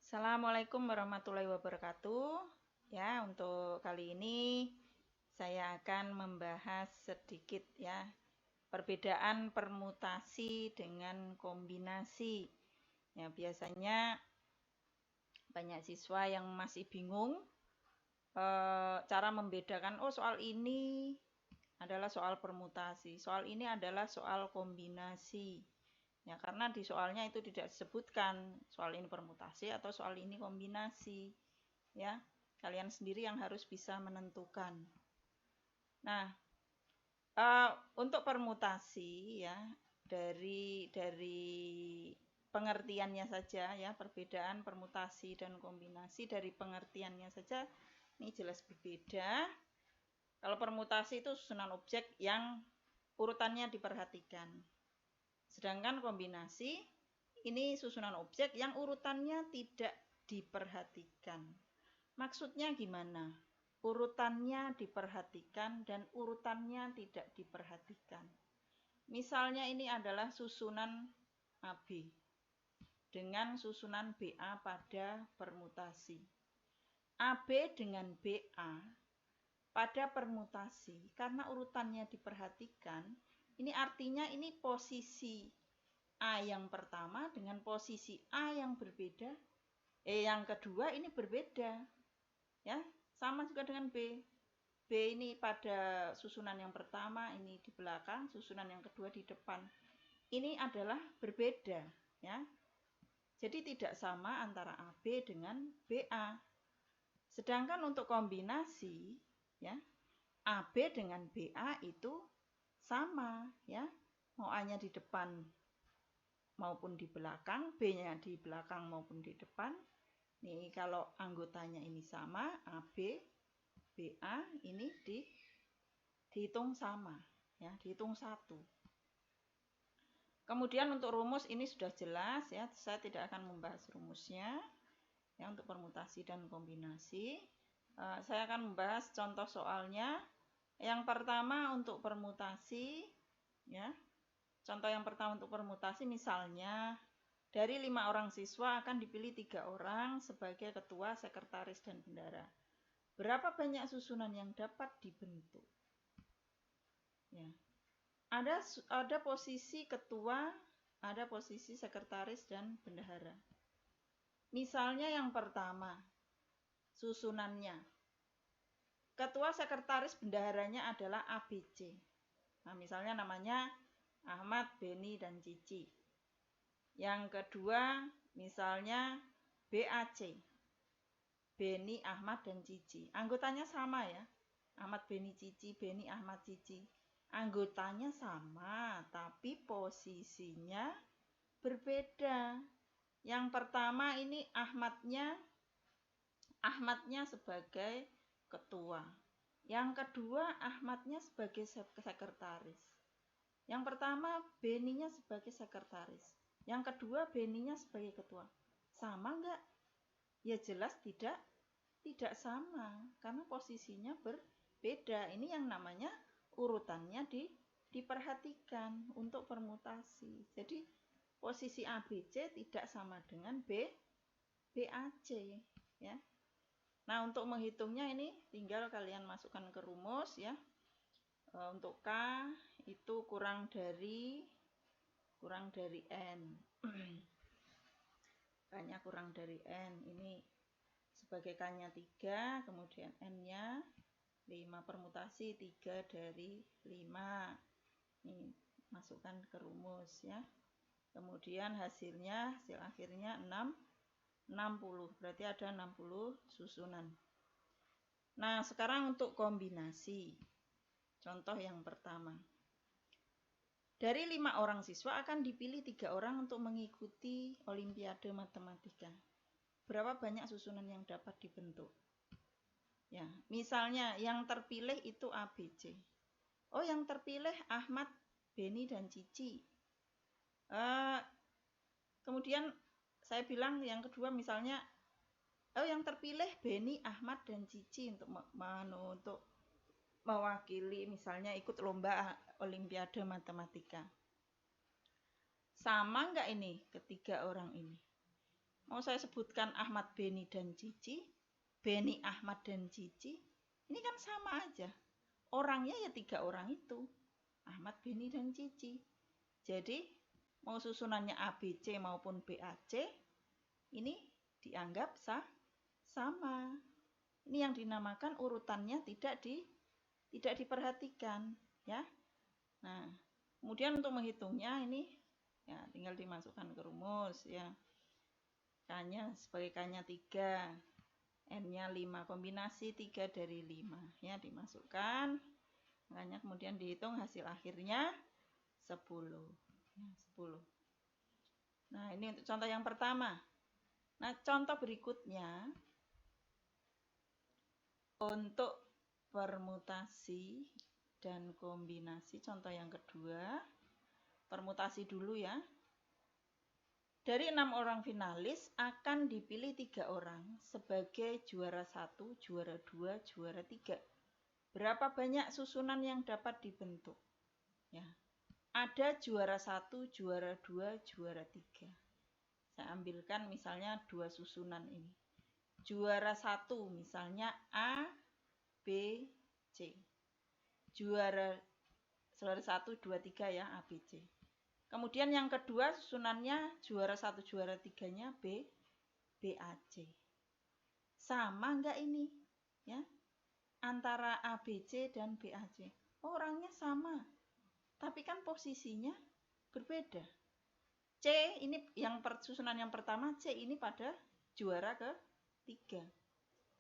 Assalamualaikum warahmatullahi wabarakatuh. Ya, untuk kali ini saya akan membahas sedikit ya perbedaan permutasi dengan kombinasi. Ya, biasanya banyak siswa yang masih bingung cara membedakan soal ini adalah soal permutasi, soal ini adalah soal kombinasi. Ya, karena di soalnya itu tidak disebutkan soal ini permutasi atau soal ini kombinasi. Ya, kalian sendiri yang harus bisa menentukan. Nah, untuk permutasi ya dari pengertiannya saja ya, perbedaan permutasi dan kombinasi dari pengertiannya saja ini jelas berbeda. Kalau permutasi itu susunan objek yang urutannya diperhatikan. Sedangkan kombinasi ini susunan objek yang urutannya tidak diperhatikan. Maksudnya gimana? Urutannya diperhatikan dan urutannya tidak diperhatikan. Misalnya ini adalah susunan AB dengan susunan BA pada permutasi. AB dengan BA pada permutasi, karena urutannya diperhatikan, ini artinya ini posisi A yang pertama dengan posisi A yang berbeda, yang kedua ini berbeda. Ya, sama juga dengan B. B ini pada susunan yang pertama, ini di belakang, susunan yang kedua di depan. Ini adalah berbeda, ya. Jadi tidak sama antara AB dengan BA. Sedangkan untuk kombinasi, ya, AB dengan BA itu sama, ya. Mau A-nya di depan maupun di belakang, B-nya di belakang maupun di depan. Nih, kalau anggotanya ini sama, AB, BA, ini dihitung sama, ya, dihitung satu. Kemudian untuk rumus ini sudah jelas, ya, saya tidak akan membahas rumusnya, ya, untuk permutasi dan kombinasi. Saya akan membahas contoh soalnya. Yang pertama untuk permutasi, ya, contoh yang pertama untuk permutasi misalnya dari 5 orang siswa akan dipilih 3 orang sebagai ketua, sekretaris, dan bendahara. Berapa banyak susunan yang dapat dibentuk? Ya. Ada posisi ketua, ada posisi sekretaris, dan bendahara. Misalnya yang pertama, susunannya. Ketua, sekretaris, bendaharanya adalah ABC. Nah, misalnya namanya Ahmad, Beni, dan Cici. Yang kedua, misalnya BAC. Beni, Ahmad, dan Cici. Anggotanya sama ya. Ahmad, Beni, Cici, Beni, Ahmad, Cici. Anggotanya sama, tapi posisinya berbeda. Yang pertama ini Ahmadnya sebagai ketua. Yang kedua Ahmadnya sebagai sekretaris. Yang pertama Beninya sebagai sekretaris. Yang kedua Beninya sebagai ketua. Sama enggak? Ya jelas tidak sama, karena posisinya berbeda. Ini yang namanya urutannya diperhatikan untuk permutasi. Jadi posisi ABC tidak sama dengan BAC, ya. Nah, untuk menghitungnya ini tinggal kalian masukkan ke rumus ya. Untuk K itu kurang dari N. K-nya kurang dari N. Ini sebagai K-nya 3, kemudian N-nya 5, permutasi 3 dari 5. Ini masukkan ke rumus ya. Kemudian hasil akhirnya 60. Berarti ada 60 susunan. Nah, sekarang untuk kombinasi. Contoh yang pertama. Dari 5 orang siswa akan dipilih 3 orang untuk mengikuti Olimpiade Matematika. Berapa banyak susunan yang dapat dibentuk? Ya, misalnya yang terpilih itu ABC. Oh, yang terpilih Ahmad, Beni, dan Cici. Kemudian saya bilang yang kedua misalnya, yang terpilih Beni, Ahmad, dan Cici untuk mewakili misalnya ikut lomba Olimpiade Matematika. Sama nggak ini ketiga orang ini? Mau saya sebutkan Ahmad, Beni, dan Cici, Beni, Ahmad, dan Cici, ini kan sama aja. Orangnya ya 3 orang itu, Ahmad, Beni, dan Cici. Jadi mau susunannya ABC maupun BAC, ini dianggap sama. Ini yang dinamakan urutannya tidak diperhatikan, ya. Nah, kemudian untuk menghitungnya ini ya tinggal dimasukkan ke rumus, ya. K-nya sebagai K-nya 3, N-nya 5, kombinasi 3 dari 5, ya, dimasukkan. Makanya kemudian dihitung hasil akhirnya 10. Ya, 10. Nah, ini untuk contoh yang pertama. Nah, contoh berikutnya untuk permutasi dan kombinasi, contoh yang kedua, permutasi dulu ya. Dari 6 orang finalis akan dipilih 3 orang sebagai juara 1, juara 2, juara 3. Berapa banyak susunan yang dapat dibentuk? Ya. Ada juara 1, juara 2, juara 3. Saya ambilkan misalnya 2 susunan ini. Juara 1 misalnya A, B, C. Juara 1, 2, 3 ya, A, B, C. Kemudian yang kedua susunannya juara 1, juara 3-nya B, A, C. Sama enggak ini? Ya. Antara A, B, C dan B, A, C. Orangnya sama. Tapi kan posisinya berbeda. C ini yang susunan yang pertama, C ini pada juara ke-3.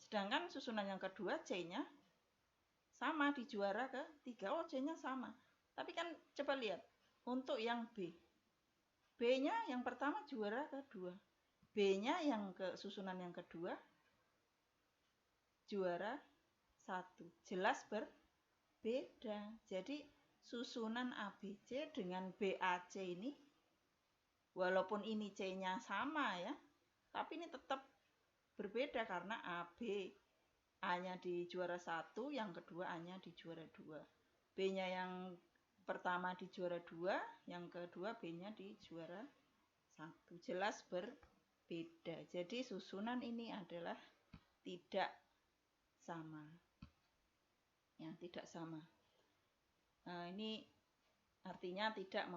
Sedangkan susunan yang kedua C-nya sama di juara ke-3. Oh, C-nya sama. Tapi kan coba lihat untuk yang B. B-nya yang pertama juara kedua. B-nya yang ke susunan yang kedua juara 1. Jelas berbeda. Jadi susunan ABC dengan BAC ini walaupun ini C-nya sama ya, tapi ini tetap berbeda karena AB A-nya di juara 1, yang kedua A-nya di juara 2. B-nya yang pertama di juara 2, yang kedua B-nya di juara 1. Jelas berbeda. Jadi susunan ini adalah tidak sama. Ya, tidak sama. Nah, ini artinya tidak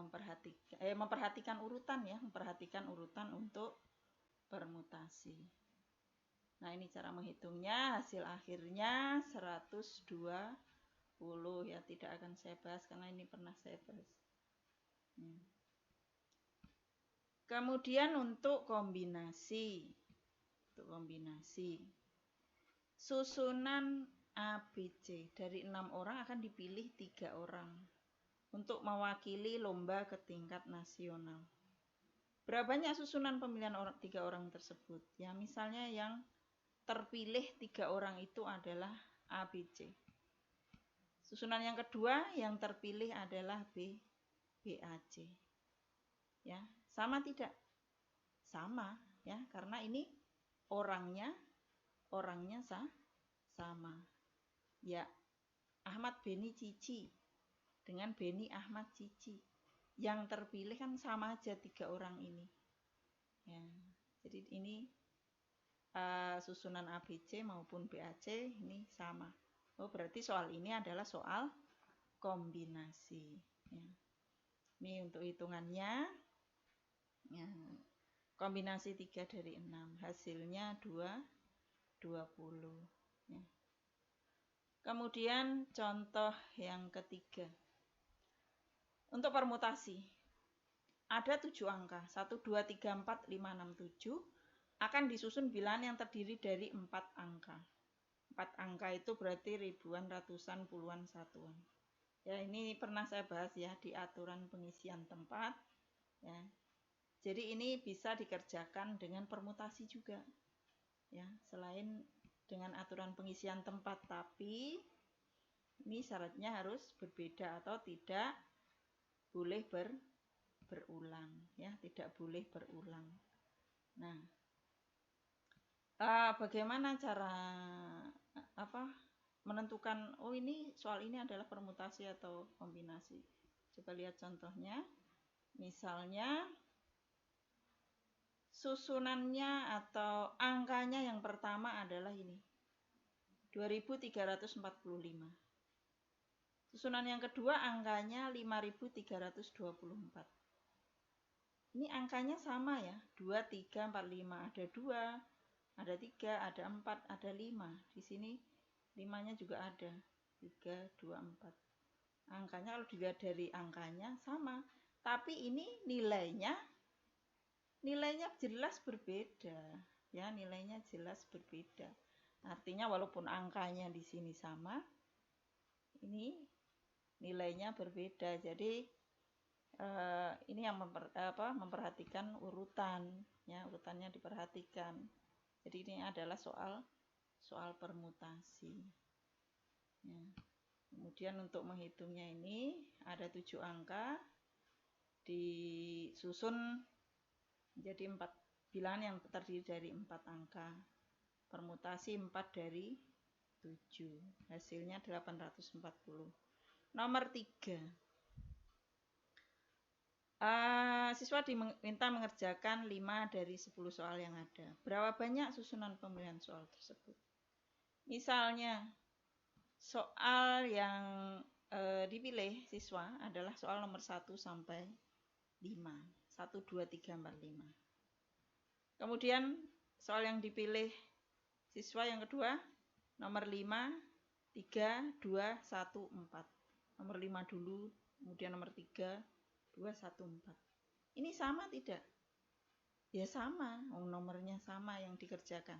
memperhatikan urutan ya, memperhatikan urutan untuk permutasi. Nah, ini cara menghitungnya, hasil akhirnya 120 ya, tidak akan saya bahas karena ini pernah saya bahas. Kemudian untuk kombinasi. Susunan ABC dari 6 orang akan dipilih 3 orang untuk mewakili lomba ke tingkat nasional. Berapa banyak susunan pemilihan 3 orang tersebut? Ya, misalnya yang terpilih 3 orang itu adalah ABC. Susunan yang kedua yang terpilih adalah BAC. Ya, sama tidak? Sama ya, karena ini orangnya sama. Ya, Ahmad, Beni, Cici dengan Beni, Ahmad, Cici. Yang terpilih kan sama aja 3 orang ini. Ya, jadi ini susunan ABC maupun BAC ini sama. Oh, berarti soal ini adalah soal kombinasi. Ya. Ini untuk hitungannya. Ya. Kombinasi 3 dari 6. Hasilnya 20. Ya. Kemudian contoh yang ketiga. Untuk permutasi. Ada 7 angka. 1, 2, 3, 4, 5, 6, 7. Akan disusun bilangan yang terdiri dari 4 angka. 4 angka itu berarti ribuan, ratusan, puluhan, satuan. Ya, ini pernah saya bahas ya di aturan pengisian tempat. Ya. Jadi ini bisa dikerjakan dengan permutasi juga. Ya, selain dengan aturan pengisian tempat, tapi ini syaratnya harus berbeda atau tidak boleh berulang, ya, tidak boleh berulang. Nah, bagaimana cara menentukan ini soal ini adalah permutasi atau kombinasi? Coba lihat contohnya. Misalnya susunannya atau angkanya yang pertama adalah ini. 2345. Susunan yang kedua angkanya 5324. Ini angkanya sama ya, 2, 3, 4, 5. Ada 2, ada 3, ada 4, ada 5. Di sini 5-nya juga ada. 3, 2, 4. Angkanya kalau dilihat dari angkanya sama. Tapi ini nilainya jelas berbeda. Ya, nilainya jelas berbeda. Artinya walaupun angkanya di sini sama, ini nilainya berbeda. Jadi ini yang memperhatikan urutan, ya, urutannya diperhatikan. Jadi ini adalah soal permutasi. Ya. Kemudian untuk menghitungnya ini ada 7 angka, disusun menjadi 4 bilangan yang terdiri dari 4 angka. Permutasi 4 dari 7. Hasilnya 840. Nomor 3. Siswa diminta mengerjakan 5 dari 10 soal yang ada. Berapa banyak susunan pemilihan soal tersebut? Misalnya, soal yang dipilih siswa adalah soal nomor 1 sampai 5. 1, 2, 3, 4, 5. Kemudian soal yang dipilih siswa yang kedua, nomor 5, 3, 2, 1, 4. Nomor 5 dulu, kemudian nomor 3, 2, 1, 4. Ini sama tidak? Ya sama, nomornya sama yang dikerjakan.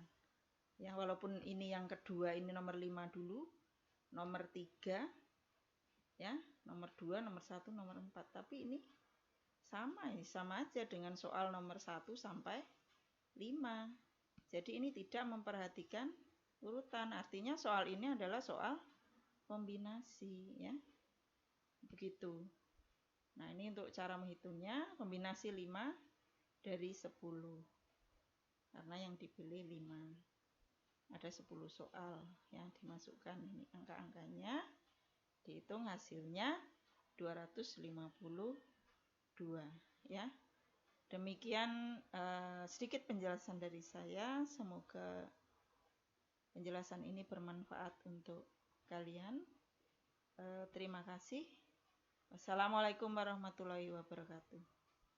Ya, walaupun ini yang kedua, ini nomor 5 dulu, nomor 3, ya, nomor 2, nomor 1, nomor 4. Tapi ini sama aja dengan soal nomor 1 sampai 5. Jadi ini tidak memperhatikan urutan. Artinya soal ini adalah soal kombinasi, ya. Begitu. Nah, ini untuk cara menghitungnya, kombinasi 5 dari 10. Karena yang dipilih 5. Ada 10 soal yang dimasukkan ini angka-angkanya. Dihitung hasilnya 252, ya. Demikian sedikit penjelasan dari saya. Semoga penjelasan ini bermanfaat untuk kalian. Terima kasih. Wassalamualaikum warahmatullahi wabarakatuh.